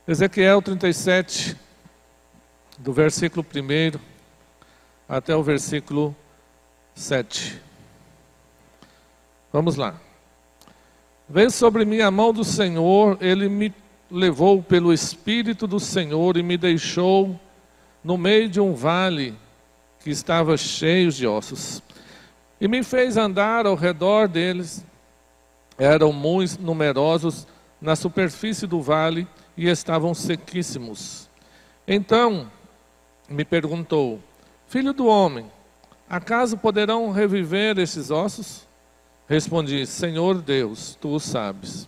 Ezequiel 37, do versículo 1 até o versículo 7. Vamos lá. Veio sobre mim a mão do Senhor, Ele me levou pelo Espírito do Senhor e me deixou no meio de um vale que estava cheio de ossos. E me fez andar ao redor deles. Eram muito numerosos na superfície do vale e estavam sequíssimos. Então me perguntou: Filho do homem, acaso poderão reviver esses ossos? Respondi: Senhor Deus, tu o sabes.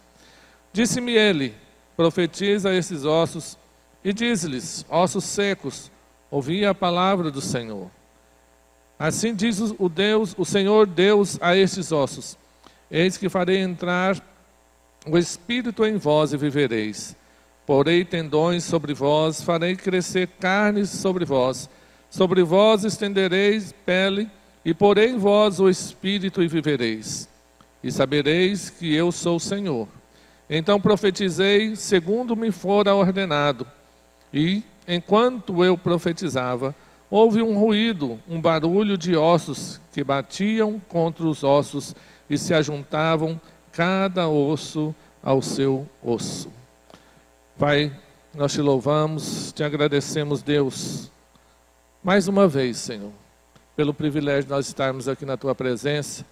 Disse-me ele: Profetiza a esses ossos e diz-lhes: ossos secos, ouvi a palavra do Senhor. Assim diz o Senhor Deus a estes ossos: Eis que farei entrar o Espírito em vós e vivereis. Porei tendões sobre vós, farei crescer carnes sobre vós estendereis pele, e porei em vós o Espírito e vivereis. E sabereis que eu sou o Senhor. Então profetizei segundo me fora ordenado. E, enquanto eu profetizava, houve um ruído, um barulho de ossos que batiam contra os ossos e se ajuntavam cada osso ao seu osso. Pai, nós te louvamos, te agradecemos, Deus, mais uma vez, Senhor, pelo privilégio de nós estarmos aqui na Tua presença.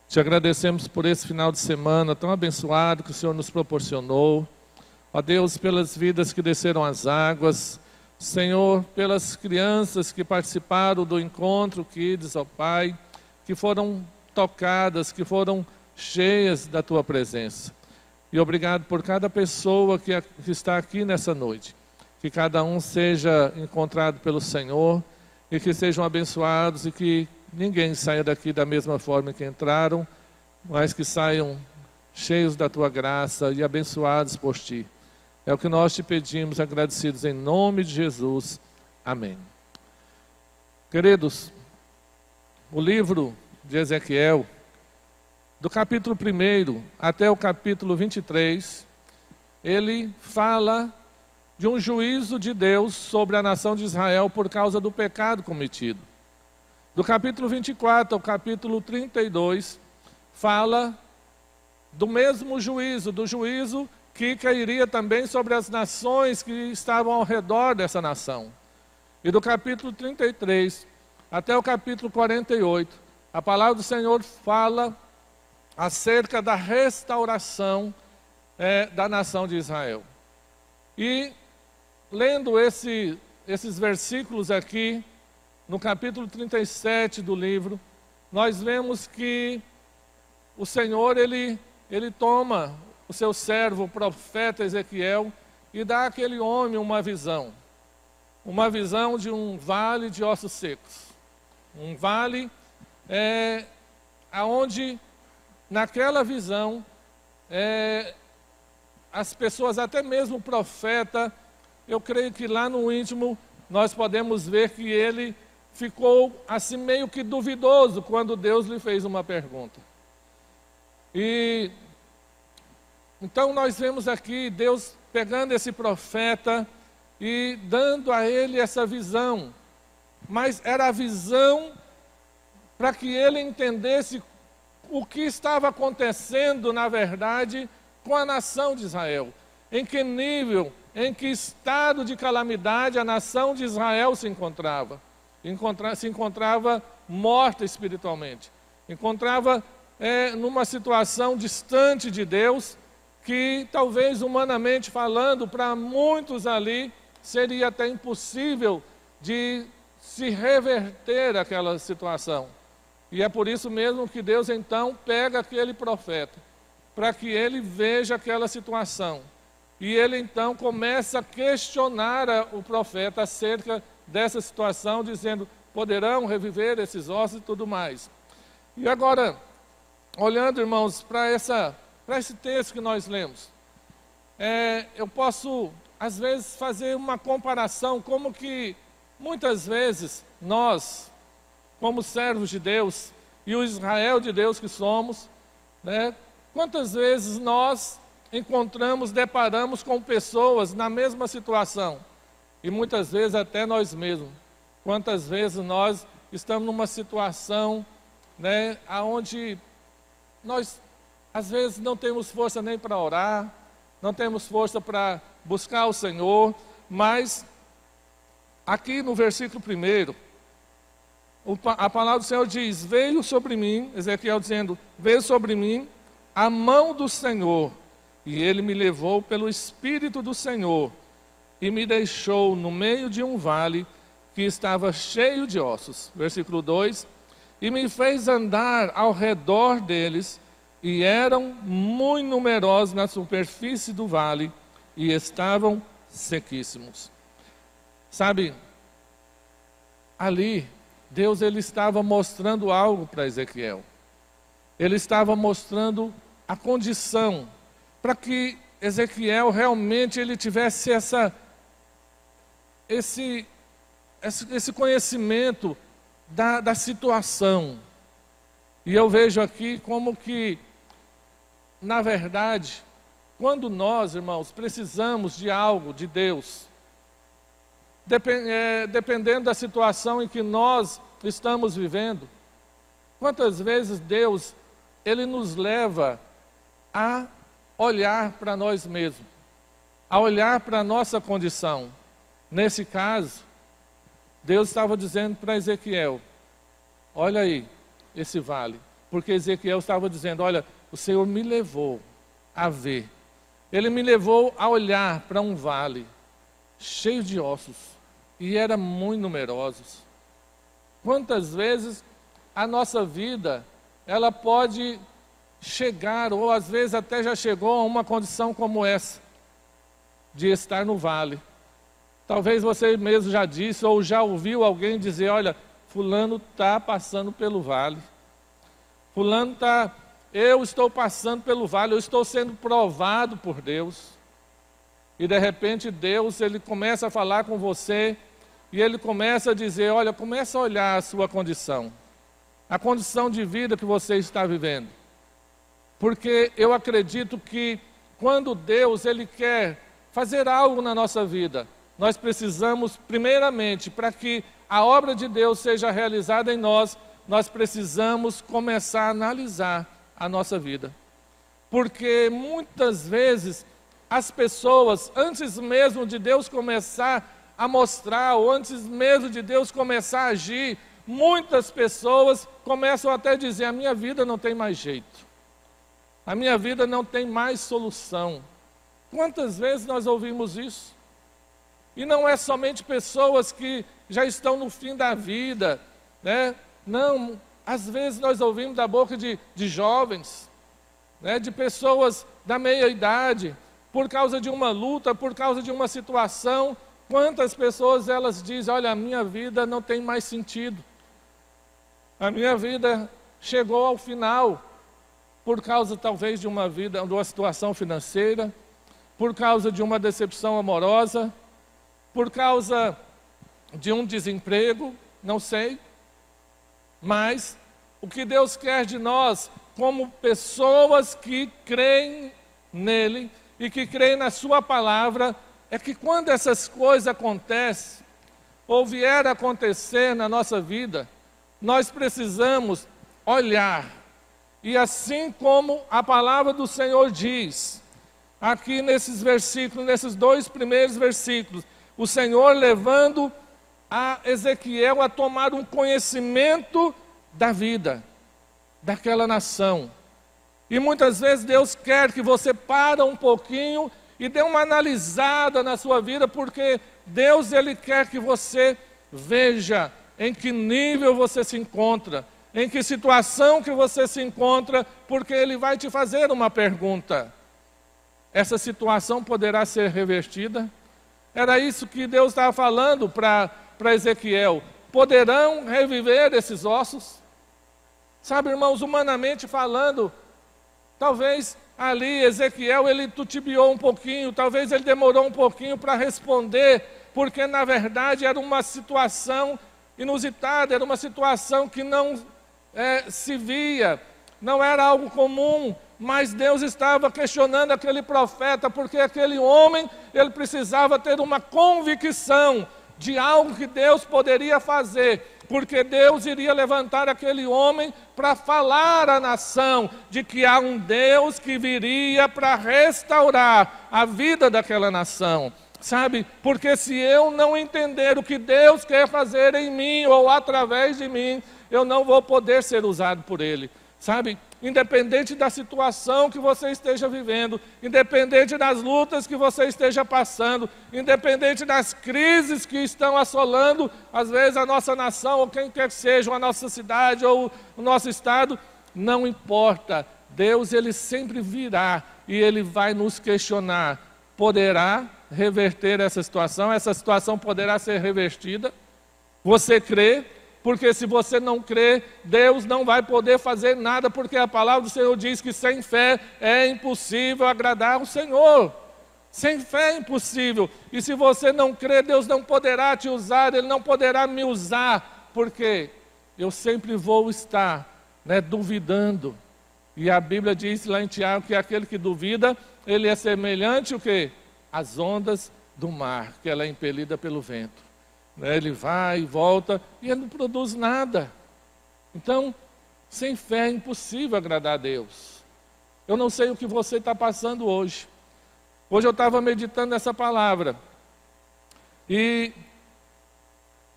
Te agradecemos por esse final de semana tão abençoado que o Senhor nos proporcionou. Ó Deus, pelas vidas que desceram as águas, Senhor, pelas crianças que participaram do encontro Kids, ó Pai, que foram tocadas, que foram cheias da Tua presença. E obrigado por cada pessoa que está aqui nessa noite. Que cada um seja encontrado pelo Senhor e que sejam abençoados e que ninguém saia daqui da mesma forma que entraram, mas que saiam cheios da Tua graça e abençoados por Ti. É o que nós te pedimos, agradecidos em nome de Jesus. Amém. Queridos, o livro de Ezequiel, do capítulo 1 até o capítulo 23, ele fala de um juízo de Deus sobre a nação de Israel por causa do pecado cometido. Do capítulo 24 ao capítulo 32, fala do mesmo juízo, do juízo que cairia também sobre as nações que estavam ao redor dessa nação. E do capítulo 33 até o capítulo 48, a palavra do Senhor fala acerca da restauração da nação de Israel. E lendo esses versículos aqui, no capítulo 37 do livro, nós vemos que o Senhor, ele toma o seu servo, o profeta Ezequiel, e dá àquele homem uma visão de um vale de ossos secos. Um vale aonde, naquela visão, as pessoas, até mesmo o profeta, eu creio que lá no íntimo nós podemos ver que ele ficou assim meio que duvidoso quando Deus lhe fez uma pergunta. E então nós vemos aqui Deus pegando esse profeta e dando a ele essa visão. Mas era a visão para que ele entendesse o que estava acontecendo, na verdade, com a nação de Israel. Em que nível, em que estado de calamidade a nação de Israel se encontrava. Se encontrava morta espiritualmente. Encontrava numa situação distante de Deus, que talvez humanamente falando, para muitos ali, seria até impossível de se reverter aquela situação. E é por isso mesmo que Deus então pega aquele profeta, para que ele veja aquela situação. E ele então começa a questionar o profeta acerca dessa situação, dizendo: poderão reviver esses ossos e tudo mais. E agora, olhando, irmãos, para esse texto que nós lemos, eu posso, às vezes, fazer uma comparação, como que muitas vezes nós, como servos de Deus, e o Israel de Deus que somos, quantas vezes nós deparamos com pessoas na mesma situação. E muitas vezes até nós mesmos. Quantas vezes nós estamos numa situação, né, onde nós, às vezes, não temos força nem para orar, não temos força para buscar o Senhor, mas aqui no versículo 1, a palavra do Senhor diz: veio sobre mim, Ezequiel dizendo, veio sobre mim a mão do Senhor, e ele me levou pelo Espírito do Senhor, e me deixou no meio de um vale que estava cheio de ossos. Versículo 2, e me fez andar ao redor deles, e eram muito numerosos na superfície do vale, e estavam sequíssimos. Sabe, ali, Deus ele estava mostrando algo para Ezequiel. Ele estava mostrando a condição, para que Ezequiel realmente ele tivesse esse conhecimento da situação. E eu vejo aqui como que, na verdade, quando nós, irmãos, precisamos de algo de Deus, dependendo da situação em que nós estamos vivendo, quantas vezes Deus, ele nos leva a olhar para nós mesmos, a olhar para a nossa condição. Nesse caso, Deus estava dizendo para Ezequiel: olha aí, esse vale. Porque Ezequiel estava dizendo: olha, o Senhor me levou a ver. Ele me levou a olhar para um vale cheio de ossos, e eram muito numerosos. Quantas vezes a nossa vida, ela pode chegar, ou às vezes até já chegou a uma condição como essa, de estar no vale. Talvez você mesmo já disse, ou já ouviu alguém dizer: olha, fulano está passando pelo vale. Fulano está, eu estou passando pelo vale, eu estou sendo provado por Deus. E de repente Deus, ele começa a falar com você, e ele começa a dizer: olha, começa a olhar a sua condição, a condição de vida que você está vivendo. Porque eu acredito que quando Deus, ele quer fazer algo na nossa vida, nós precisamos, primeiramente, para que a obra de Deus seja realizada em nós, nós precisamos começar a analisar a nossa vida. Porque muitas vezes as pessoas, antes mesmo de Deus começar a mostrar, ou antes mesmo de Deus começar a agir, muitas pessoas começam até a dizer: a minha vida não tem mais jeito, a minha vida não tem mais solução. Quantas vezes nós ouvimos isso? E não é somente pessoas que já estão no fim da vida, né? Não, às vezes nós ouvimos da boca de jovens, né? De pessoas da meia-idade, por causa de uma luta, por causa de uma situação. Quantas pessoas elas dizem: olha, a minha vida não tem mais sentido, a minha vida chegou ao final, por causa talvez de uma situação financeira, por causa de uma decepção amorosa, por causa de um desemprego, não sei. Mas o que Deus quer de nós, como pessoas que creem nele e que creem na sua palavra, é que quando essas coisas acontecem, ou vier a acontecer na nossa vida, nós precisamos olhar. E assim como a palavra do Senhor diz, aqui nesses versículos, nesses 2 primeiros versículos, o Senhor levando a Ezequiel a tomar um conhecimento da vida daquela nação. E muitas vezes Deus quer que você pare um pouquinho e dê uma analisada na sua vida, porque Deus, ele quer que você veja em que nível você se encontra, em que situação que você se encontra, porque Ele vai te fazer uma pergunta: essa situação poderá ser revertida? Era isso que Deus estava falando para Ezequiel. Poderão reviver esses ossos? Sabe, irmãos, humanamente falando, talvez ali Ezequiel, ele titubeou um pouquinho, talvez ele demorou um pouquinho para responder, porque na verdade era uma situação inusitada, era uma situação que não se via, não era algo comum. mas Deus estava questionando aquele profeta, porque aquele homem, ele precisava ter uma convicção de algo que Deus poderia fazer, porque Deus iria levantar aquele homem para falar à nação de que há um Deus que viria para restaurar a vida daquela nação. Sabe, porque se eu não entender o que Deus quer fazer em mim ou através de mim, eu não vou poder ser usado por Ele. Sabe, independente da situação que você esteja vivendo, independente das lutas que você esteja passando, independente das crises que estão assolando, às vezes, a nossa nação, ou quem quer que seja, a nossa cidade ou o nosso estado, não importa. Deus, Ele sempre virá e Ele vai nos questionar. Poderá reverter essa situação poderá ser revertida? Você crê? Porque se você não crê, Deus não vai poder fazer nada, porque a palavra do Senhor diz que sem fé é impossível agradar o Senhor. Sem fé é impossível. E se você não crê, Deus não poderá te usar, Ele não poderá me usar, porque eu sempre vou estar, duvidando. E a Bíblia diz lá em Tiago que aquele que duvida, ele é semelhante o quê? Às ondas do mar, que ela é impelida pelo vento. Ele vai e volta e ele não produz nada. Então, sem fé é impossível agradar a Deus. Eu não sei o que você está passando hoje. Hoje eu estava meditando nessa palavra. E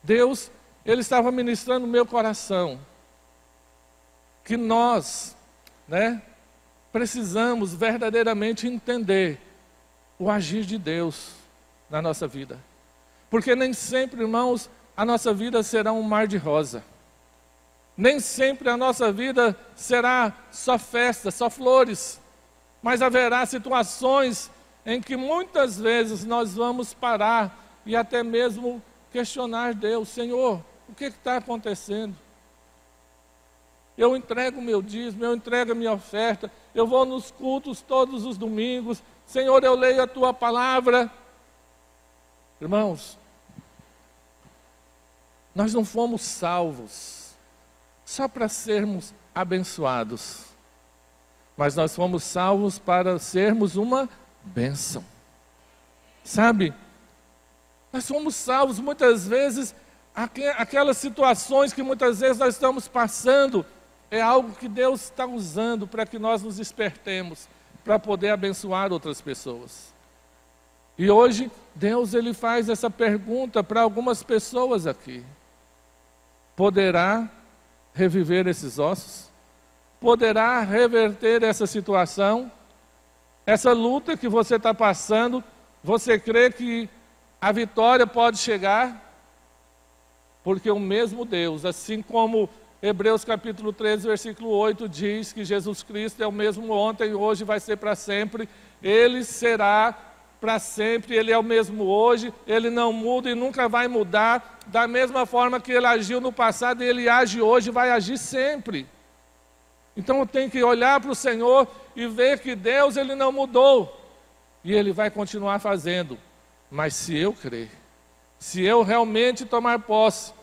Deus, Ele estava ministrando no meu coração. Que nós, precisamos verdadeiramente entender o agir de Deus na nossa vida. Porque nem sempre, irmãos, a nossa vida será um mar de rosa. Nem sempre a nossa vida será só festa, só flores. Mas haverá situações em que muitas vezes nós vamos parar e até mesmo questionar Deus. Senhor, o que está acontecendo? Eu entrego o meu dízimo, eu entrego a minha oferta, eu vou nos cultos todos os domingos. Senhor, eu leio a Tua palavra. Irmãos, nós não fomos salvos só para sermos abençoados, mas nós fomos salvos para sermos uma bênção. Sabe, nós fomos salvos muitas vezes, aquelas situações que muitas vezes nós estamos passando, é algo que Deus está usando para que nós nos despertemos, para poder abençoar outras pessoas. E hoje, Deus Ele faz essa pergunta para algumas pessoas aqui. Poderá reviver esses ossos? Poderá reverter essa situação? Essa luta que você está passando, você crê que a vitória pode chegar? Porque o mesmo Deus, assim como Hebreus capítulo 13, versículo 8 diz que Jesus Cristo é o mesmo ontem, hoje vai ser para sempre, Ele será para sempre, Ele é o mesmo hoje, Ele não muda e nunca vai mudar, da mesma forma que Ele agiu no passado, Ele age hoje e vai agir sempre. Então eu tenho que olhar para o Senhor e ver que Deus Ele não mudou, e Ele vai continuar fazendo, mas se eu crer, se eu realmente tomar posse.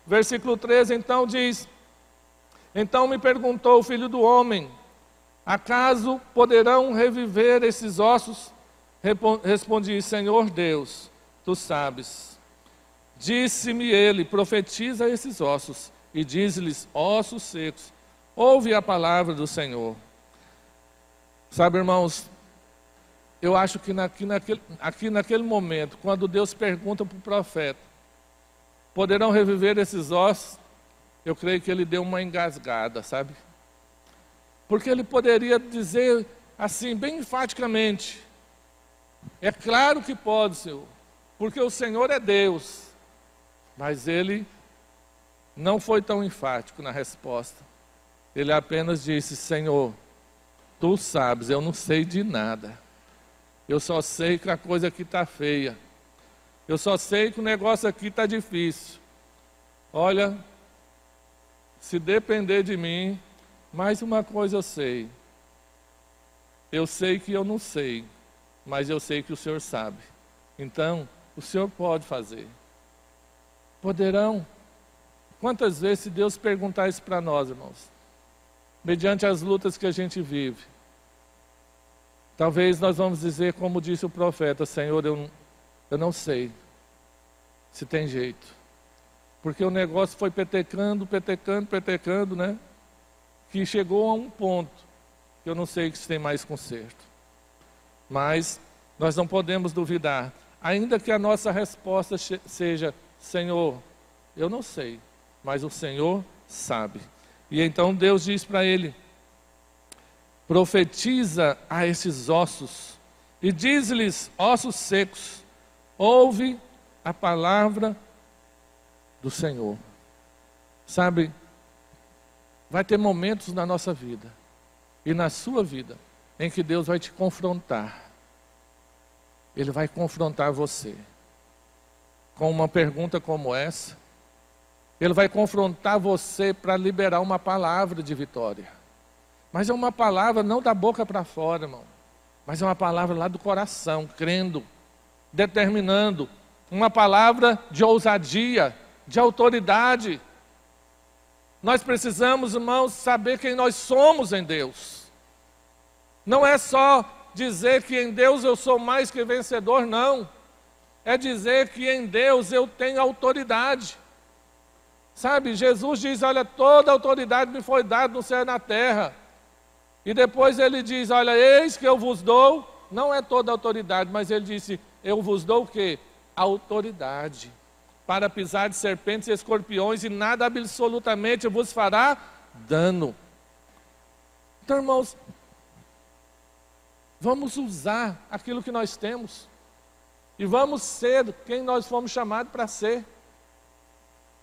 Versículo 13 então diz: então me perguntou o filho do homem, acaso poderão reviver esses ossos? Respondi, Senhor Deus, Tu sabes. Disse-me ele, profetiza esses ossos, e diz-lhes, ossos secos, ouve a palavra do Senhor. Sabe, irmãos, eu acho que aqui naquele momento, quando Deus pergunta para o profeta, poderão reviver esses ossos? Eu creio que ele deu uma engasgada, sabe? Porque ele poderia dizer assim, bem enfaticamente, é claro que pode, Senhor, porque o Senhor é Deus. Mas ele não foi tão enfático na resposta. Ele apenas disse, Senhor, Tu sabes, eu não sei de nada. Eu só sei que a coisa aqui está feia. Eu só sei que o negócio aqui está difícil. Olha, se depender de mim, mais uma coisa eu sei. Eu sei que eu não sei, mas eu sei que o Senhor sabe. Então, o Senhor pode fazer. Poderão. Quantas vezes, se Deus perguntar isso para nós, irmãos, mediante as lutas que a gente vive, Talvez nós vamos dizer, como disse o profeta: Senhor, eu não sei se tem jeito. Porque o negócio foi petecando, né? Que chegou a um ponto que eu não sei se tem mais conserto. Mas nós não podemos duvidar. Ainda que a nossa resposta seja: Senhor, eu não sei, mas o Senhor sabe. E então Deus diz para ele: profetiza a esses ossos e diz-lhes: ossos secos, ouve a palavra do Senhor. Sabe, vai ter momentos na nossa vida e na sua vida em que Deus vai te confrontar. Ele vai confrontar você com uma pergunta como essa. Ele vai confrontar você para liberar uma palavra de vitória. Mas é uma palavra não da boca para fora, irmão. Mas é uma palavra lá do coração, crendo, determinando. Uma palavra de ousadia, de autoridade. Nós precisamos, irmãos, saber quem nós somos em Deus. Não é só dizer que em Deus eu sou mais que vencedor, não. É dizer que em Deus eu tenho autoridade. Sabe, Jesus diz: olha, toda autoridade me foi dada no céu e na terra. E depois ele diz: olha, eis que eu vos dou, não é toda autoridade, mas ele disse: eu vos dou o quê? Autoridade. Para pisar de serpentes e escorpiões, e nada absolutamente vos fará dano. Então, irmãos, vamos usar aquilo que nós temos. E vamos ser quem nós fomos chamados para ser.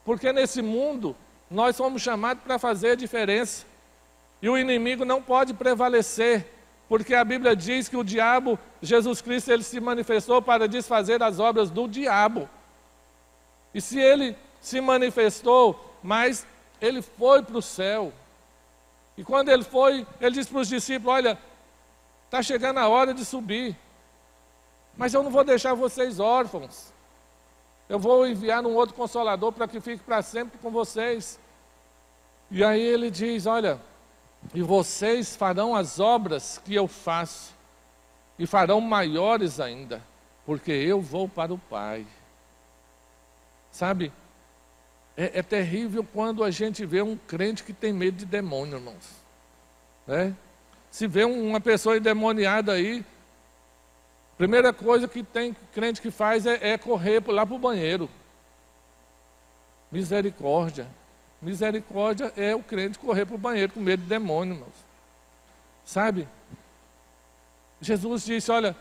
Porque nesse mundo, nós fomos chamados para fazer a diferença. E o inimigo não pode prevalecer. Porque a Bíblia diz que o diabo, Jesus Cristo, ele se manifestou para desfazer as obras do diabo. E se ele se manifestou, mas ele foi para o céu. E quando ele foi, ele disse para os discípulos: olha, está chegando a hora de subir. Mas eu não vou deixar vocês órfãos. Eu vou enviar um outro consolador para que fique para sempre com vocês. E aí ele diz: olha, e vocês farão as obras que eu faço, e farão maiores ainda, porque eu vou para o Pai. Sabe, é terrível quando a gente vê um crente que tem medo de demônio, irmãos. Né? Se vê uma pessoa endemoniada aí, primeira coisa que tem crente que faz é correr lá para o banheiro. Misericórdia. Misericórdia é o crente correr para o banheiro com medo de demônio, irmãos. Sabe? Jesus disse: olha,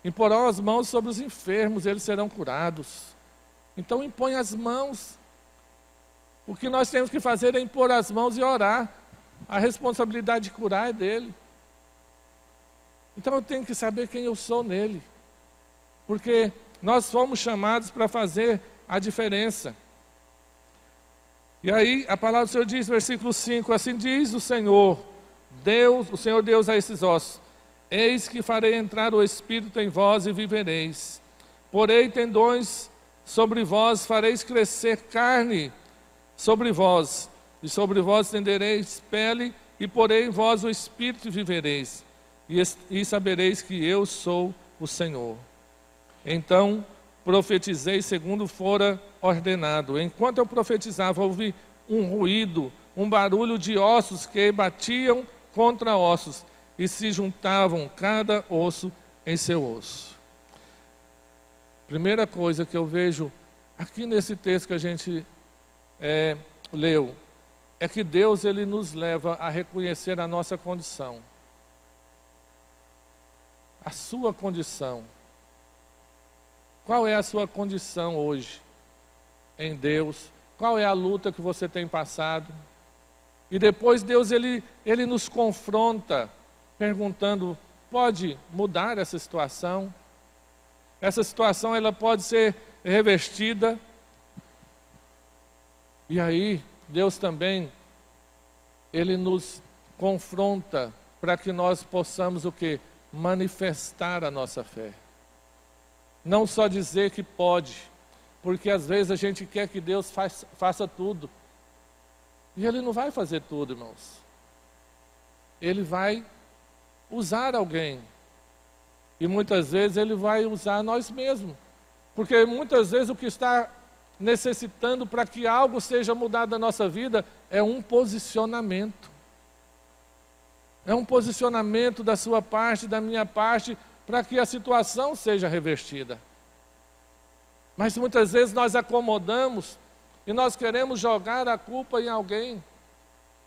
imporão as mãos sobre os enfermos, eles serão curados. Então impõe as mãos. O que nós temos que fazer é impor as mãos e orar. A responsabilidade de curar é dele. Então eu tenho que saber quem eu sou nele. Porque nós fomos chamados para fazer a diferença. E aí a palavra do Senhor diz, versículo 5, assim diz o Senhor Deus a esses ossos: eis que farei entrar o Espírito em vós e vivereis. Porei tendões sobre vós, fareis crescer carne sobre vós, e sobre vós tendereis pele, e porei em vós o Espírito e vivereis. E sabereis que eu sou o Senhor. Então profetizei segundo fora ordenado. Enquanto eu profetizava, ouvi um ruído, um barulho de ossos que batiam contra ossos e se juntavam cada osso em seu osso. Primeira coisa que eu vejo aqui nesse texto que a gente leu é que Deus, ele nos leva a reconhecer a nossa condição, a sua condição. Qual é a sua condição hoje em Deus? Qual é a luta que você tem passado? E depois Deus, ele nos confronta perguntando: pode mudar essa situação? Essa situação, ela pode ser revestida. E aí Deus também, ele nos confronta para que nós possamos o quê? Manifestar a nossa fé. Não só dizer que pode, porque às vezes a gente quer que Deus faça tudo. E Ele não vai fazer tudo, irmãos. Ele vai usar alguém. E muitas vezes Ele vai usar nós mesmos. Porque muitas vezes o que está necessitando para que algo seja mudado na nossa vida é um posicionamento. É um posicionamento da sua parte, da minha parte, para que a situação seja revertida. Mas muitas vezes nós acomodamos e nós queremos jogar a culpa em alguém.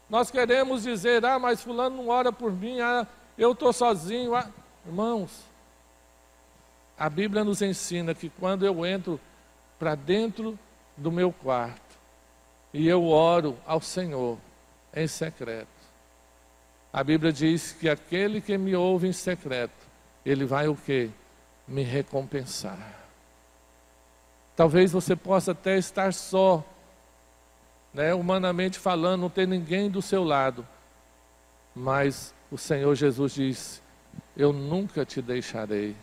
Nós queremos dizer, mas fulano não ora por mim, eu estou sozinho. Irmãos, a Bíblia nos ensina que quando eu entro para dentro do meu quarto e eu oro ao Senhor em secreto, a Bíblia diz que aquele que me ouve em secreto, Ele vai o quê? Me recompensar. Talvez você possa até estar só, humanamente falando, não ter ninguém do seu lado. Mas o Senhor Jesus diz, eu nunca te deixarei,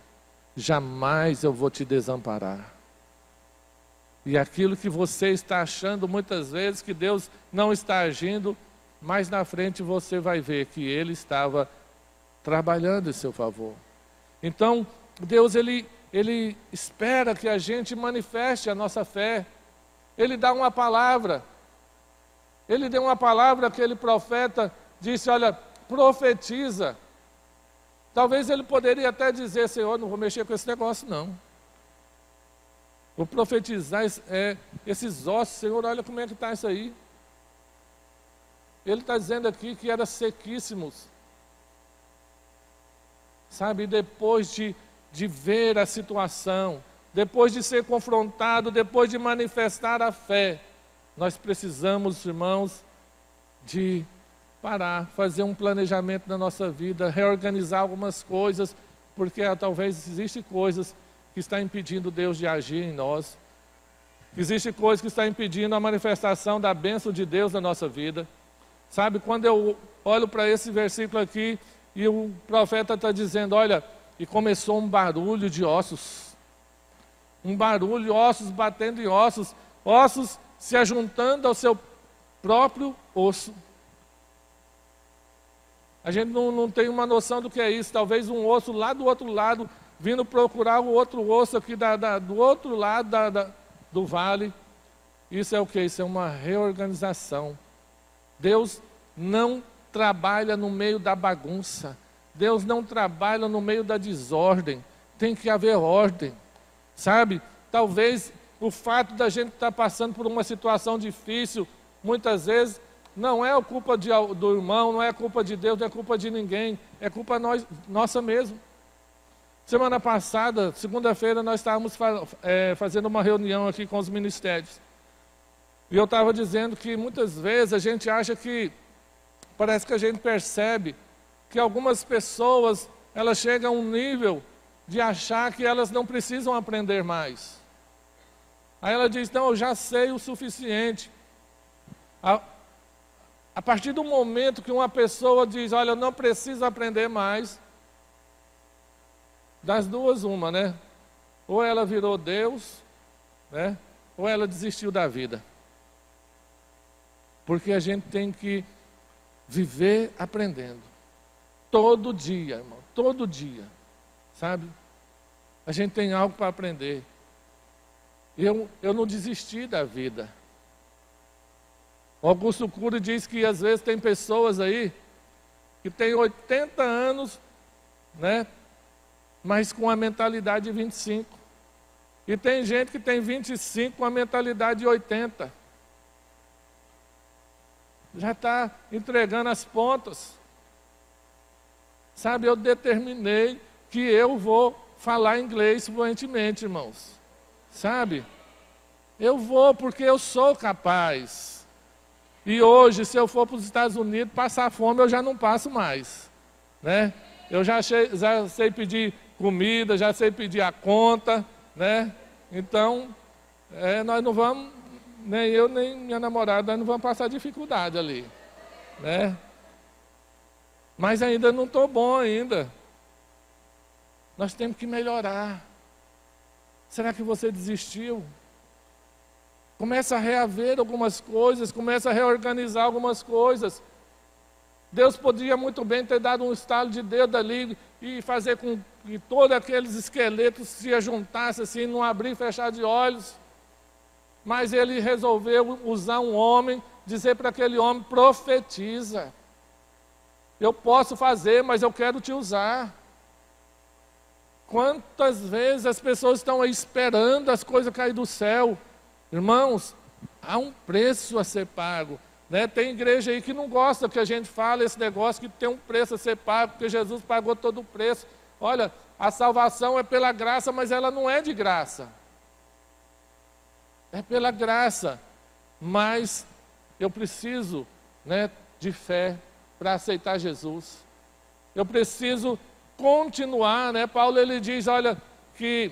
jamais eu vou te desamparar. E aquilo que você está achando muitas vezes que Deus não está agindo, mais na frente você vai ver que Ele estava trabalhando em seu favor. Então, Deus, Ele espera que a gente manifeste a nossa fé. Ele dá uma palavra. Ele deu uma palavra, aquele profeta disse, olha, profetiza. Talvez ele poderia até dizer, Senhor, não vou mexer com esse negócio não. Vou profetizar esses ossos, Senhor, olha como é que está isso aí. Ele está dizendo aqui que eram sequíssimos. Sabe, depois de ver a situação, depois de ser confrontado, depois de manifestar a fé, nós precisamos, irmãos, de parar, fazer um planejamento na nossa vida, reorganizar algumas coisas, porque talvez existem coisas que estão impedindo Deus de agir em nós. Existem coisas que estão impedindo a manifestação da bênção de Deus na nossa vida. Sabe, quando eu olho para esse versículo aqui, e o profeta está dizendo, olha, e começou um barulho de ossos. Um barulho, ossos batendo em ossos, ossos se ajuntando ao seu próprio osso. A gente não tem uma noção do que é isso. Talvez um osso lá do outro lado, vindo procurar o outro osso aqui do outro lado do vale. Isso é o que? Isso é uma reorganização. Deus não trabalha no meio da bagunça. Deus não trabalha no meio da desordem. Tem que haver ordem. Sabe? Talvez o fato da gente estar passando por uma situação difícil, muitas vezes, não é a culpa do irmão, não é a culpa de Deus, não é culpa de ninguém. É culpa nossa mesmo. Semana passada, segunda-feira, nós estávamos fazendo uma reunião aqui com os ministérios. E eu estava dizendo que muitas vezes a gente acha que, parece que a gente percebe que algumas pessoas, elas chegam a um nível de achar que elas não precisam aprender mais. Aí ela diz, não, eu já sei o suficiente. A partir do momento que uma pessoa diz, olha, eu não preciso aprender mais, das duas uma, né? Ou ela virou Deus, né? Ou ela desistiu da vida. Porque a gente tem que viver aprendendo. Todo dia, irmão, todo dia. Sabe? A gente tem algo para aprender. Eu não desisti da vida. O Augusto Cury diz que às vezes tem pessoas aí que têm 80 anos, né? Mas com a mentalidade de 25. E tem gente que tem 25 com a mentalidade de 80. Já está entregando as pontas. Sabe, eu determinei que eu vou falar inglês fluentemente, irmãos. Sabe? Eu vou porque eu sou capaz. E hoje, se eu for para os Estados Unidos, passar fome eu já não passo mais. Né? Eu já sei pedir comida, já sei pedir a conta, né? Então, nós não vamos, nem eu nem minha namorada, nós não vamos passar dificuldade ali, né? Mas ainda não estou bom ainda. Nós temos que melhorar. Será que você desistiu? Começa a reaver algumas coisas, começa a reorganizar algumas coisas. Deus podia muito bem ter dado um estalo de dedo ali e fazer com que todos aqueles esqueletos se juntassem assim, num abrir e fechar de olhos. Mas ele resolveu usar um homem, dizer para aquele homem: profetiza. Eu posso fazer, mas eu quero te usar. Quantas vezes as pessoas estão aí esperando as coisas cair do céu? Irmãos, há um preço a ser pago. Né? Tem igreja aí que não gosta que a gente fale esse negócio, que tem um preço a ser pago, porque Jesus pagou todo o preço. Olha, a salvação é pela graça, mas ela não é de graça. É pela graça. Mas eu preciso, né, de fé para aceitar Jesus. Eu preciso continuar, né? Paulo ele diz, olha, que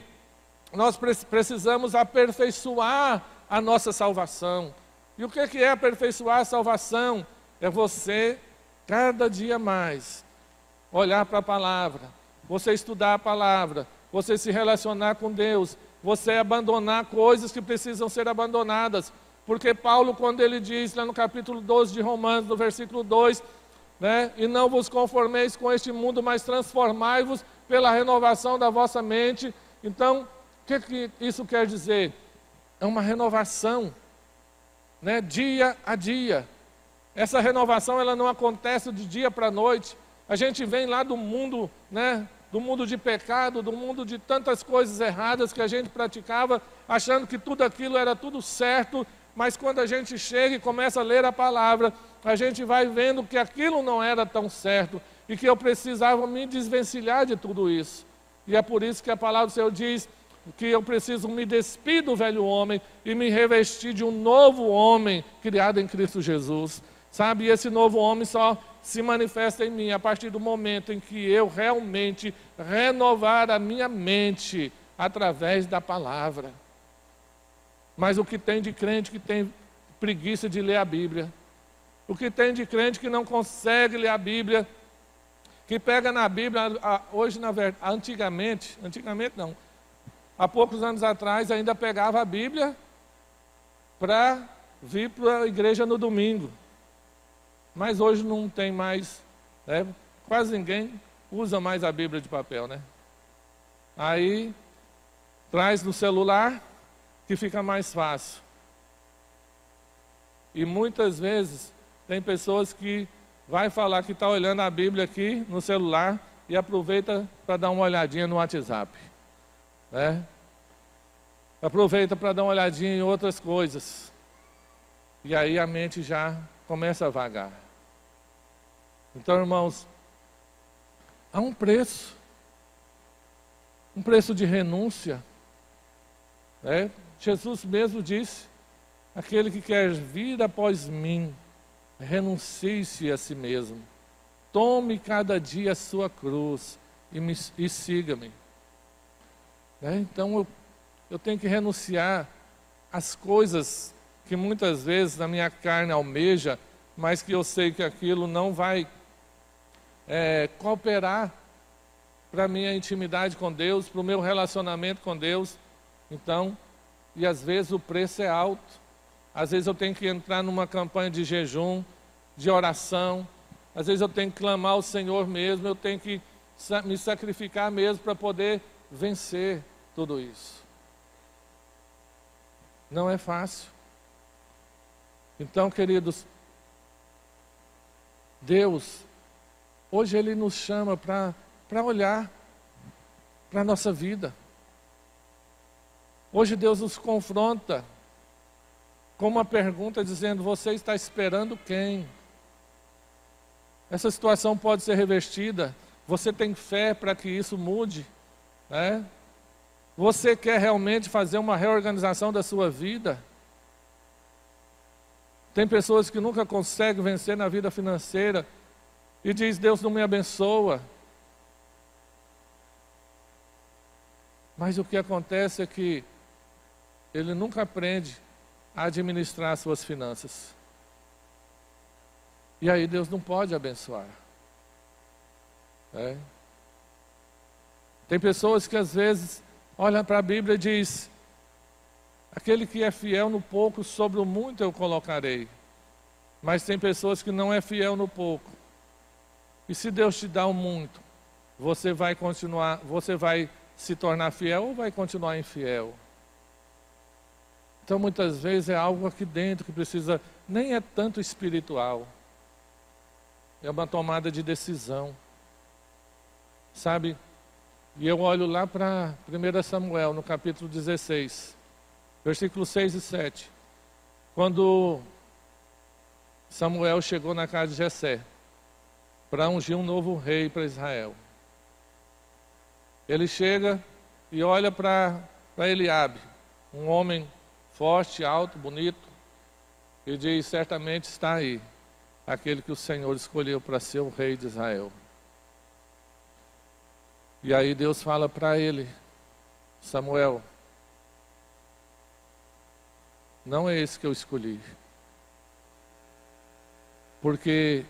nós precisamos aperfeiçoar a nossa salvação. E o que é aperfeiçoar a salvação? É você, cada dia mais, olhar para a palavra, você estudar a palavra, você se relacionar com Deus, você abandonar coisas que precisam ser abandonadas. Porque Paulo, quando ele diz lá no capítulo 12 de Romanos, no versículo 2, né, e não vos conformeis com este mundo, mas transformai-vos pela renovação da vossa mente. Então, o que isso quer dizer? É uma renovação, né, dia a dia. Essa renovação ela não acontece de dia para a noite. A gente vem lá do mundo, né, do mundo de pecado, do mundo de tantas coisas erradas que a gente praticava, achando que tudo aquilo era tudo certo, mas quando a gente chega e começa a ler a palavra, a gente vai vendo que aquilo não era tão certo e que eu precisava me desvencilhar de tudo isso. E é por isso que a palavra do Senhor diz que eu preciso me despir do velho homem e me revestir de um novo homem criado em Cristo Jesus. Sabe, e esse novo homem só se manifesta em mim a partir do momento em que eu realmente renovar a minha mente através da palavra. Mas o que tem de crente que tem preguiça de ler a Bíblia, o que tem de crente que não consegue ler a Bíblia, que pega na Bíblia, hoje na verdade, antigamente não, há poucos anos atrás ainda pegava a Bíblia para vir para a igreja no domingo. Mas hoje não tem mais, né? Quase ninguém usa mais a Bíblia de papel, né? Aí traz no celular, que fica mais fácil. E muitas vezes tem pessoas que vai falar que está olhando a Bíblia aqui no celular e aproveita para dar uma olhadinha no WhatsApp, né? Aproveita para dar uma olhadinha em outras coisas. E aí a mente já começa a vagar. Então, irmãos, há um preço de renúncia, né? Jesus mesmo disse: aquele que quer vir após mim, renuncie-se a si mesmo, tome cada dia a sua cruz e siga-me. Né? Então eu tenho que renunciar às coisas que muitas vezes a minha carne almeja, mas que eu sei que aquilo não vai cooperar para a minha intimidade com Deus, para o meu relacionamento com Deus. Então, e às vezes o preço é alto. Às vezes eu tenho que entrar numa campanha de jejum, de oração. Às vezes eu tenho que clamar ao Senhor mesmo, eu tenho que me sacrificar mesmo para poder vencer tudo isso. Não é fácil. Então, queridos, Deus, hoje Ele nos chama para olhar para a nossa vida. Hoje Deus nos confronta com uma pergunta dizendo: você está esperando quem? Essa situação pode ser revestida. Você tem fé para que isso mude, né? Você quer realmente fazer uma reorganização da sua vida? Tem pessoas que nunca conseguem vencer na vida financeira e diz: Deus não me abençoa. Mas o que acontece é que ele nunca aprende a administrar as suas finanças. E aí Deus não pode abençoar. Tem pessoas que às vezes olham para a Bíblia e dizem: aquele que é fiel no pouco, sobre o muito eu colocarei. Mas tem pessoas que não é fiel no pouco. E se Deus te dá o muito, você vai continuar, você vai se tornar fiel ou vai continuar infiel? Então muitas vezes é algo aqui dentro que precisa, nem é tanto espiritual, é uma tomada de decisão, sabe? E eu olho lá para 1 Samuel, no capítulo 16, versículos 6 e 7, quando Samuel chegou na casa de Jessé para ungir um novo rei para Israel. Ele chega e olha para Eliabe, um homem forte, alto, bonito, e diz: certamente está aí aquele que o Senhor escolheu para ser o rei de Israel. E aí Deus fala para ele: Samuel, não é esse que eu escolhi, porque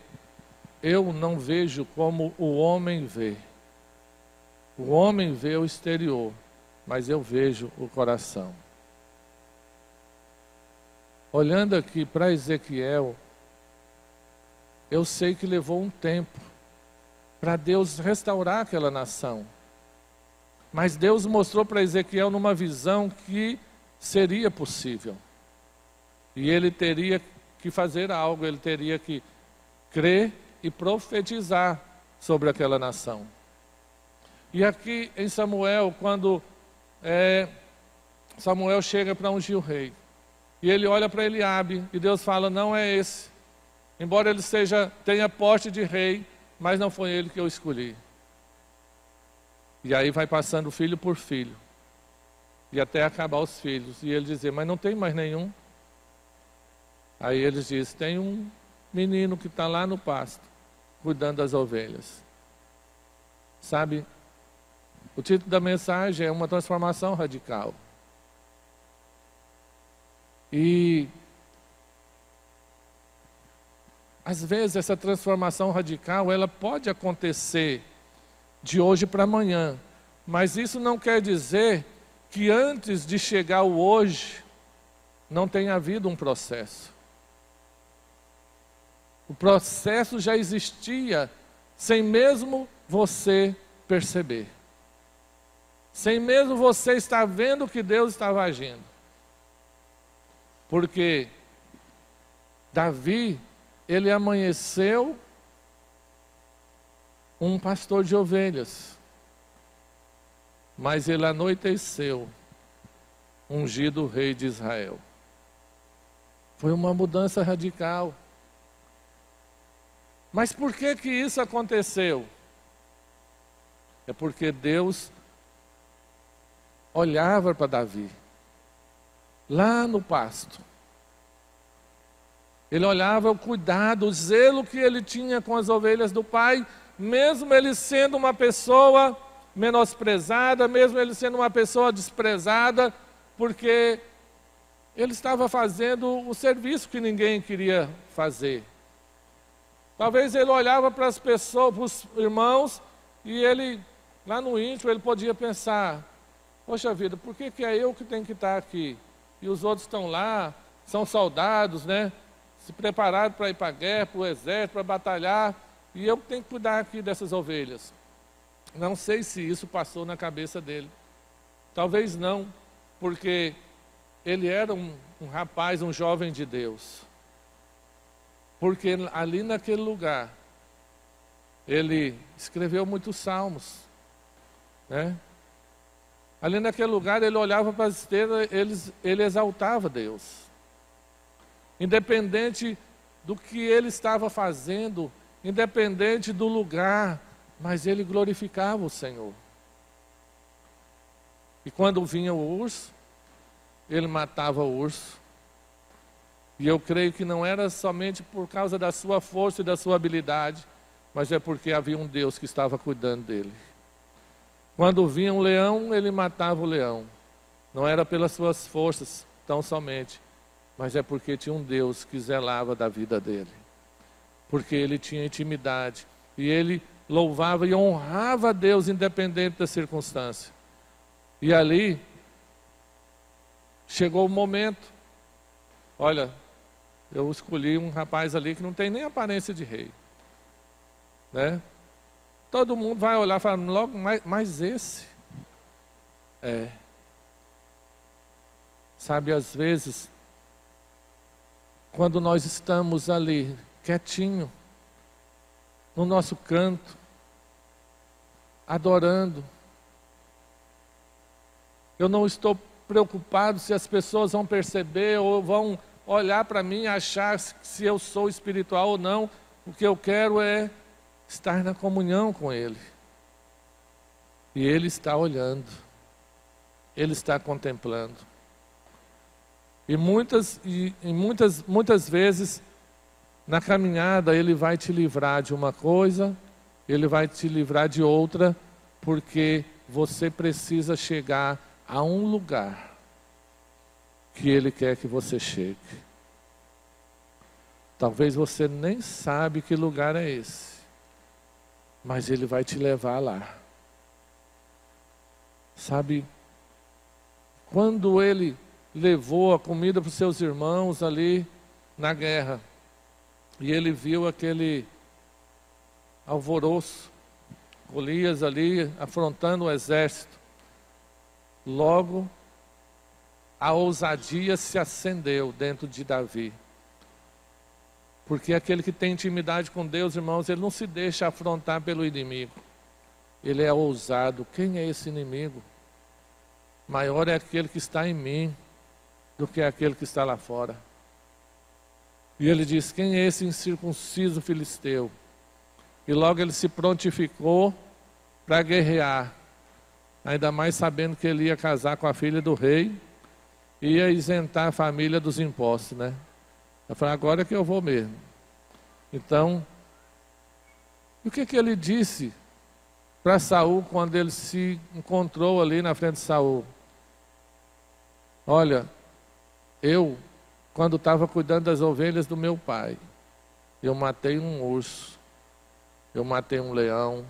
eu não vejo como o homem vê. O homem vê o exterior, mas eu vejo o coração. Olhando aqui para Ezequiel, eu sei que levou um tempo para Deus restaurar aquela nação. Mas Deus mostrou para Ezequiel numa visão que seria possível. E ele teria que fazer algo, ele teria que crer e profetizar sobre aquela nação. E aqui em Samuel, quando Samuel chega para ungir o rei, e ele olha para Eliabe, e Deus fala: não é esse. Embora ele tenha porte de rei, mas não foi ele que eu escolhi. E aí vai passando filho por filho, e até acabar os filhos. E ele dizia: mas não tem mais nenhum. Aí eles dizem: tem um menino que está lá no pasto, cuidando das ovelhas. Sabe, o título da mensagem é uma transformação radical. E às vezes essa transformação radical, ela pode acontecer de hoje para amanhã, mas isso não quer dizer que antes de chegar o hoje não tenha havido um processo. O processo já existia sem mesmo você perceber, sem mesmo você estar vendo que Deus estava agindo. Porque Davi, ele amanheceu um pastor de ovelhas, mas ele anoiteceu ungido rei de Israel. Foi uma mudança radical. Mas por que isso aconteceu? É porque Deus olhava para Davi, lá no pasto. Ele olhava o cuidado, o zelo que ele tinha com as ovelhas do pai, mesmo ele sendo uma pessoa menosprezada, mesmo ele sendo uma pessoa desprezada, porque ele estava fazendo o serviço que ninguém queria fazer. Talvez ele olhava para as pessoas, para os irmãos, e ele, lá no íntimo, ele podia pensar: poxa vida, por que é eu que tenho que estar aqui? E os outros estão lá, são soldados, né? Se prepararam para ir para a guerra, para o exército, para batalhar, e eu tenho que cuidar aqui dessas ovelhas. Não sei se isso passou na cabeça dele. Talvez não, porque ele era um rapaz, um jovem de Deus. Porque ali naquele lugar, ele escreveu muitos salmos, né? Ali naquele lugar ele olhava para as estrelas, ele exaltava Deus. Independente do que ele estava fazendo, independente do lugar, mas ele glorificava o Senhor. E quando vinha o urso, ele matava o urso. E eu creio que não era somente por causa da sua força e da sua habilidade, mas é porque havia um Deus que estava cuidando dele. Quando vinha um leão, ele matava o leão. Não era pelas suas forças, tão somente, mas é porque tinha um Deus que zelava da vida dele. Porque ele tinha intimidade. E ele louvava e honrava a Deus independente da circunstância. E ali, chegou o momento. Olha, eu escolhi um rapaz ali que não tem nem aparência de rei, né? todo mundo vai olhar e falar, logo, mas esse? Sabe, às vezes, quando nós estamos ali, quietinho, no nosso canto, adorando, eu não estou preocupado se as pessoas vão perceber ou vão olhar para mim e achar se eu sou espiritual ou não. O que eu quero é estar na comunhão com Ele. E Ele está olhando. Ele está contemplando. E muitas vezes, na caminhada, Ele vai te livrar de uma coisa, Ele vai te livrar de outra, porque você precisa chegar a um lugar que Ele quer que você chegue. Talvez você nem sabe que lugar é esse, mas Ele vai te levar lá. Sabe, quando Ele levou a comida para os seus irmãos ali na guerra, e Ele viu aquele alvoroço, Golias ali afrontando o exército, logo a ousadia se acendeu dentro de Davi. Porque aquele que tem intimidade com Deus, irmãos, ele não se deixa afrontar pelo inimigo. Ele é ousado. Quem é esse inimigo? Maior é aquele que está em mim do que aquele que está lá fora. E ele diz, quem é esse incircunciso filisteu? E logo ele se prontificou para guerrear. Ainda mais sabendo que ele ia casar com a filha do rei, ia isentar a família dos impostos, né? Eu falei, agora é que eu vou mesmo. Então, o que ele disse para Saul quando ele se encontrou ali na frente de Saul? Olha, eu, quando estava cuidando das ovelhas do meu pai, eu matei um urso, eu matei um leão.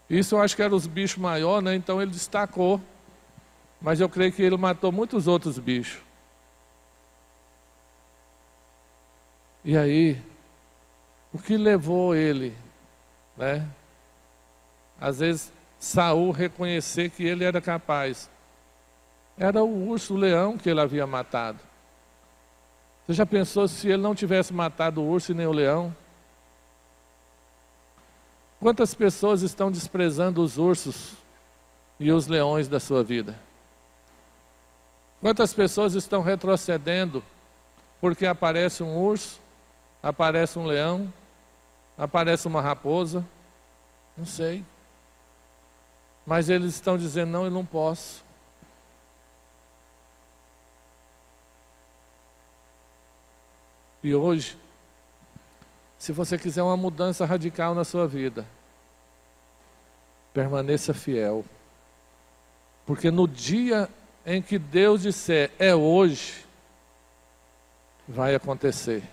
Isso eu acho que eram os bichos maiores, né? Então ele destacou. Mas eu creio que ele matou muitos outros bichos. E aí, o que levou ele, né? Às vezes, Saul reconhecer que ele era capaz. Era o urso, o leão que ele havia matado. Você já pensou se ele não tivesse matado o urso e nem o leão? Quantas pessoas estão desprezando os ursos e os leões da sua vida? Quantas pessoas estão retrocedendo porque aparece um urso, aparece um leão, aparece uma raposa? Não sei. Mas eles estão dizendo, não, eu não posso. E hoje, se você quiser uma mudança radical na sua vida, permaneça fiel. Porque no dia em que Deus disser, é hoje, vai acontecer.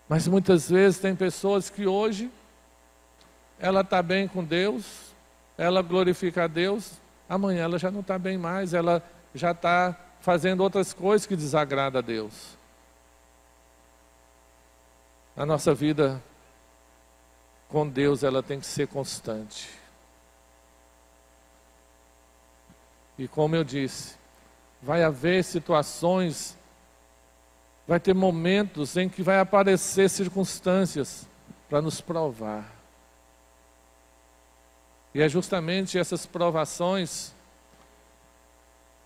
Mas muitas vezes tem pessoas que hoje, ela está bem com Deus, ela glorifica a Deus, amanhã ela já não está bem mais, ela já está fazendo outras coisas que desagradam a Deus. A nossa vida com Deus, ela tem que ser constante. E como eu disse, vai haver situações, vai ter momentos em que vai aparecer circunstâncias para nos provar. E é justamente essas provações,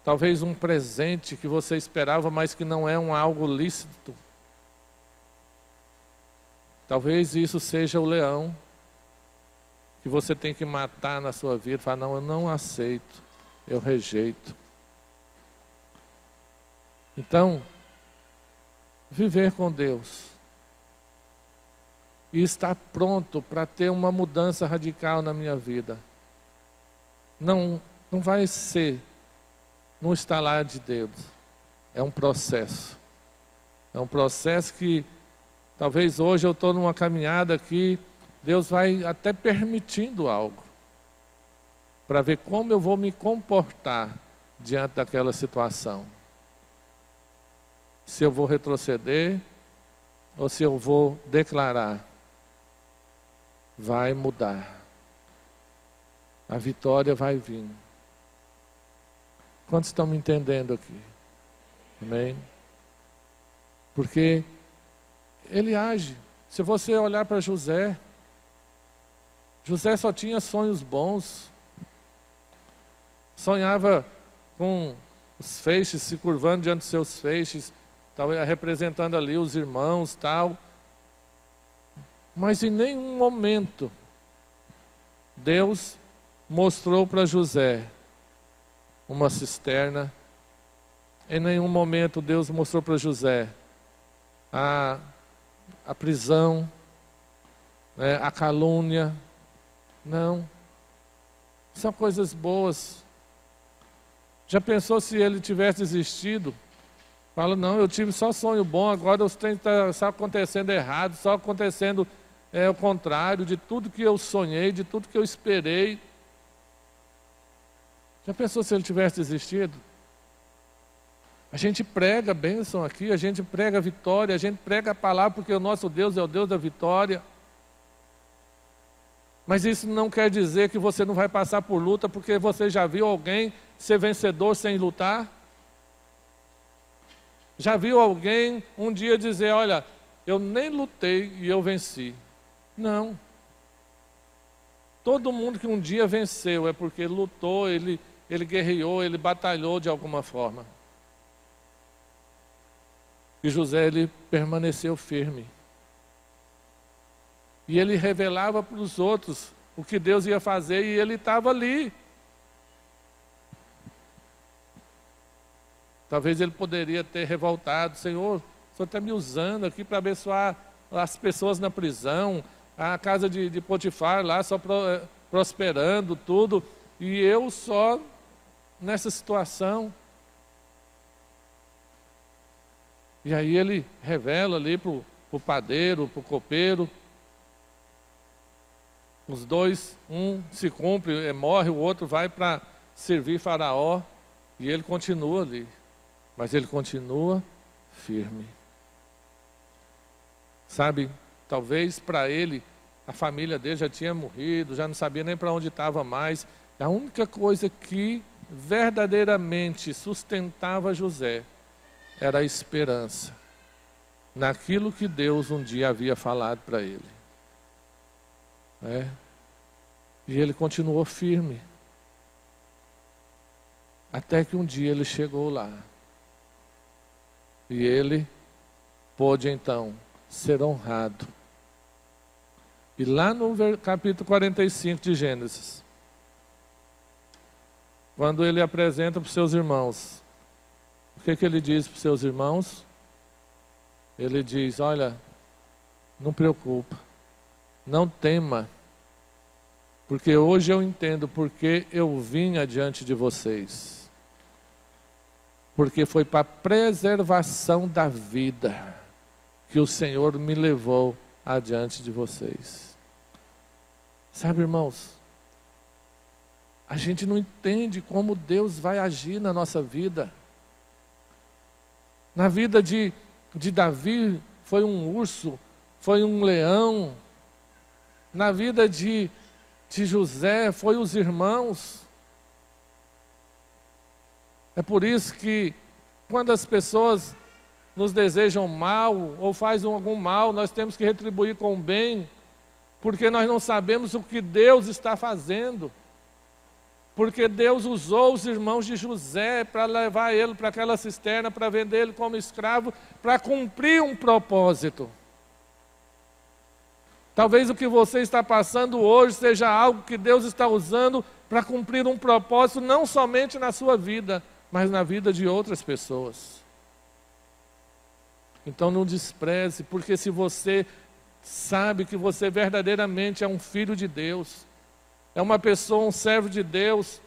talvez um presente que você esperava, mas que não é algo lícito. Talvez isso seja o leão que você tem que matar na sua vida. Falar, não, eu não aceito, eu rejeito. Então, viver com Deus e estar pronto para ter uma mudança radical na minha vida. Não vai ser num estalar de dedos. É um processo. É um processo que talvez hoje eu estou numa caminhada que Deus vai até permitindo algo para ver como eu vou me comportar diante daquela situação. Se eu vou retroceder ou se eu vou declarar vai mudar. A vitória vai vir. Quantos estão me entendendo aqui? Amém? Porque ele age. Se você olhar para José, José só tinha sonhos bons. Sonhava com os feixes se curvando diante dos seus feixes, representando ali os irmãos, tal. Mas em nenhum momento Deus mostrou para José uma cisterna. Em nenhum momento Deus mostrou para José a prisão, né, a calúnia. Não. São coisas boas. Já pensou se ele tivesse desistido? Fala, não, eu tive só sonho bom, agora os trem está só acontecendo errado, só acontecendo o contrário de tudo que eu sonhei, de tudo que eu esperei. Já pensou se ele tivesse desistido? A gente prega a bênção aqui, a gente prega a vitória, a gente prega a palavra porque o nosso Deus é o Deus da vitória. Mas isso não quer dizer que você não vai passar por luta porque você já viu alguém ser vencedor sem lutar? Já viu alguém um dia dizer, olha, eu nem lutei e eu venci? Não. Todo mundo que um dia venceu é porque lutou, ele guerreou, ele batalhou de alguma forma. E José, ele permaneceu firme. E ele revelava para os outros o que Deus ia fazer e ele estava ali. Talvez ele poderia ter revoltado, Senhor, o Senhor está me usando aqui para abençoar as pessoas na prisão, a casa de Potifar lá só prosperando tudo, e eu só nessa situação. E aí ele revela ali para o padeiro, para o copeiro. Os dois, um se cumpre, morre, o outro vai para servir Faraó. E ele continua ali. Mas ele continua firme. Sabe, talvez para ele, a família dele já tinha morrido, já não sabia nem para onde estava mais. A única coisa que verdadeiramente sustentava José era a esperança naquilo que Deus um dia havia falado para ele. E ele continuou firme. Até que um dia ele chegou lá. E ele pôde então ser honrado. E lá no capítulo 45 de Gênesis, quando ele apresenta para os seus irmãos, o que ele diz para os seus irmãos? Ele diz, olha, não preocupa, não tema, porque hoje eu entendo porque eu vim adiante de vocês. Porque foi para a preservação da vida que o Senhor me levou adiante de vocês. Sabe, irmãos, a gente não entende como Deus vai agir na nossa vida. Na vida de Davi foi um urso, foi um leão. Na vida de José foi os irmãos. É por isso que quando as pessoas nos desejam mal ou fazem algum mal, nós temos que retribuir com o bem, porque nós não sabemos o que Deus está fazendo. Porque Deus usou os irmãos de José para levar ele para aquela cisterna, para vender ele como escravo, para cumprir um propósito. Talvez o que você está passando hoje seja algo que Deus está usando para cumprir um propósito, não somente na sua vida, mas na vida de outras pessoas. Então não despreze, porque se você sabe que você verdadeiramente é um filho de Deus, é uma pessoa, um servo de Deus,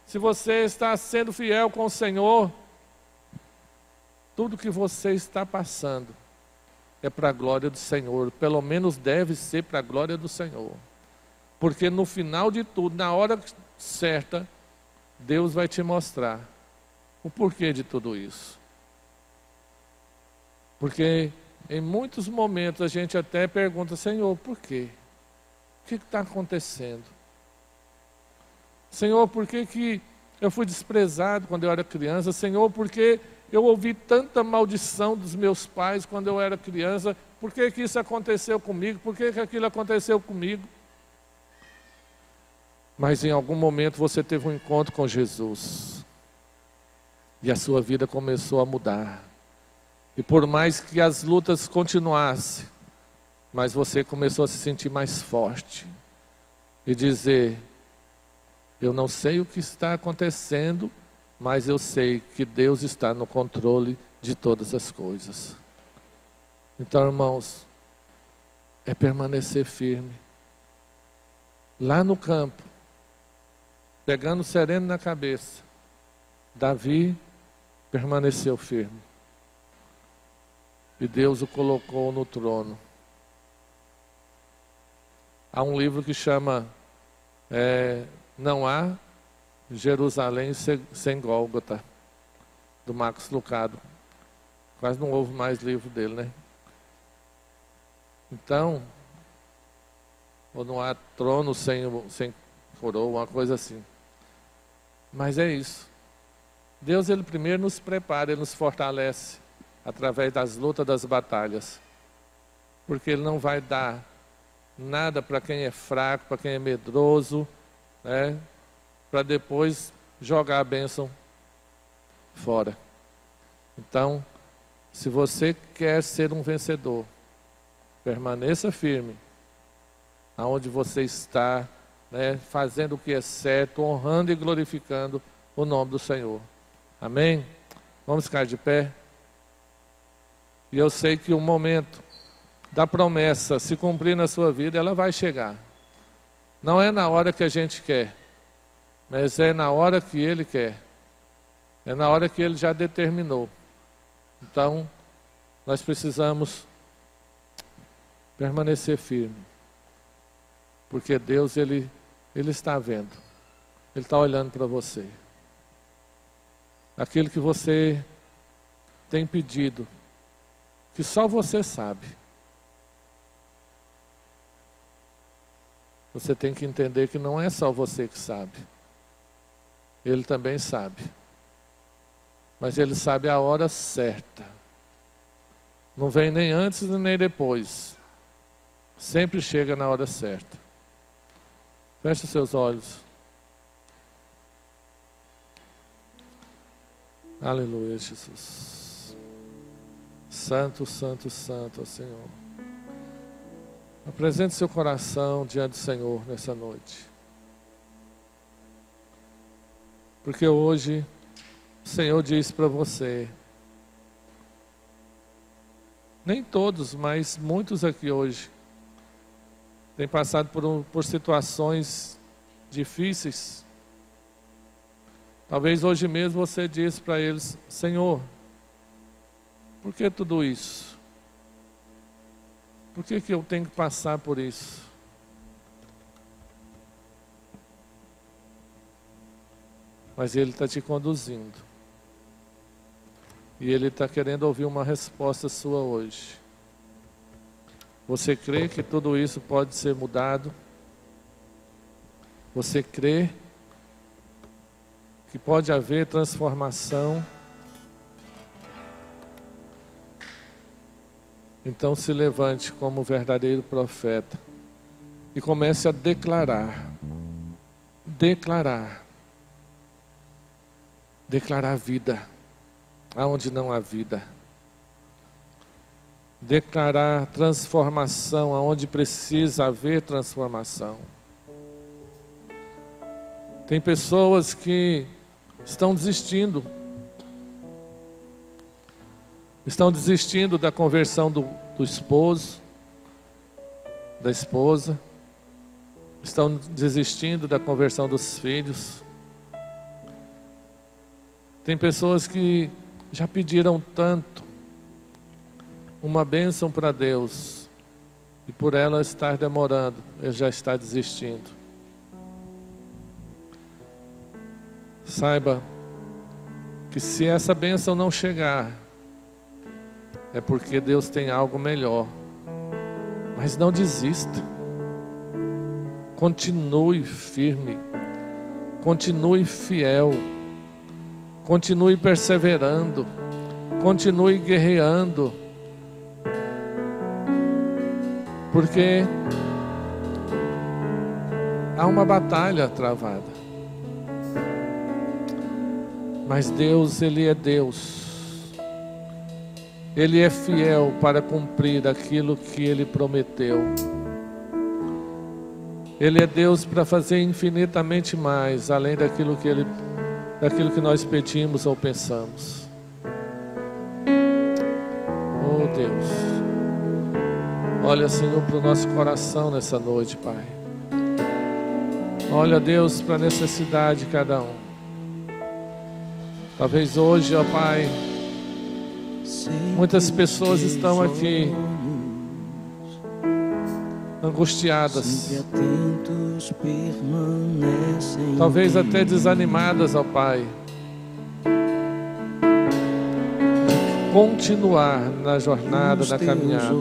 se você está sendo fiel com o Senhor, tudo que você está passando é para a glória do Senhor, pelo menos deve ser para a glória do Senhor. Porque no final de tudo, na hora certa, Deus vai te mostrar o porquê de tudo isso. Porque em muitos momentos a gente até pergunta, Senhor, por quê? que está acontecendo? Senhor, por que eu fui desprezado quando eu era criança? Senhor, por que eu ouvi tanta maldição dos meus pais quando eu era criança? Por que isso aconteceu comigo? Por que aquilo aconteceu comigo? Mas em algum momento você teve um encontro com Jesus. E a sua vida começou a mudar. E por mais que as lutas continuassem, mas você começou a se sentir mais forte. E dizer, eu não sei o que está acontecendo, mas eu sei que Deus está no controle de todas as coisas. Então, irmãos, é permanecer firme. Lá no campo, pegando o sereno na cabeça, Davi permaneceu firme. E Deus o colocou no trono. Há um livro que chama Não Há Jerusalém Sem Gólgota, do Max Lucado. Quase não houve mais livro dele, né? Então, ou não há trono sem coroa, uma coisa assim. Mas é isso. Deus, Ele primeiro nos prepara, Ele nos fortalece através das lutas, das batalhas. Porque Ele não vai dar nada para quem é fraco, para quem é medroso, né? Para depois jogar a bênção fora. Então, se você quer ser um vencedor, permaneça firme, aonde você está, né, fazendo o que é certo, honrando e glorificando o nome do Senhor. Amém? Vamos ficar de pé. E eu sei que o momento da promessa se cumprir na sua vida, ela vai chegar. Não é na hora que a gente quer, mas é na hora que Ele quer. É na hora que Ele já determinou. Então, nós precisamos permanecer firme. Porque Deus, Ele está vendo. Ele está olhando para você. Aquilo que você tem pedido, que só você sabe. Você tem que entender que não é só você que sabe. Ele também sabe. Mas Ele sabe a hora certa. Não vem nem antes nem depois. Sempre chega na hora certa. Feche seus olhos. Aleluia, Jesus. Santo, santo, santo, ó Senhor. Apresente seu coração diante do Senhor nessa noite. Porque hoje o Senhor diz para você, nem todos, mas muitos aqui hoje, têm passado por situações difíceis. Talvez hoje mesmo você disse para eles, Senhor, por que tudo isso? Por que eu tenho que passar por isso? Mas Ele está te conduzindo. E Ele está querendo ouvir uma resposta sua hoje. Você crê que tudo isso pode ser mudado? Você crê que pode haver transformação? Então se levante como verdadeiro profeta e comece a declarar vida aonde não há vida, declarar transformação aonde precisa haver transformação. Tem pessoas que estão desistindo da conversão do esposo, da esposa, estão desistindo da conversão dos filhos. Tem pessoas que já pediram tanto uma bênção para Deus, e por ela estar demorando, ele já está desistindo. Saiba que se essa bênção não chegar, é porque Deus tem algo melhor. Mas não desista. continue firme, continue fiel, continue perseverando, continue guerreando, porque há uma batalha travada. Mas Deus, Ele é Deus. Ele é fiel para cumprir aquilo que Ele prometeu. Ele é Deus para fazer infinitamente mais, além daquilo que nós pedimos ou pensamos. Oh Deus, olha, Senhor, para o nosso coração nessa noite, Pai. Olha, Deus, para a necessidade de cada um. Talvez hoje, ó Pai, muitas pessoas estão aqui angustiadas, talvez até desanimadas, ó Pai, de continuar na jornada, na caminhada.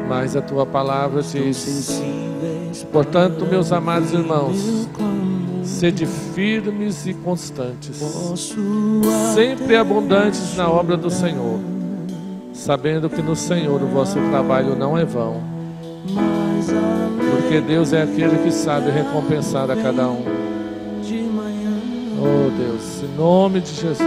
Mas a Tua palavra diz: portanto, meus amados irmãos, sede firmes e constantes, sempre abundantes na obra do Senhor, sabendo que no Senhor o vosso trabalho não é vão, porque Deus é aquele que sabe recompensar a cada um. Oh Deus, em nome de Jesus.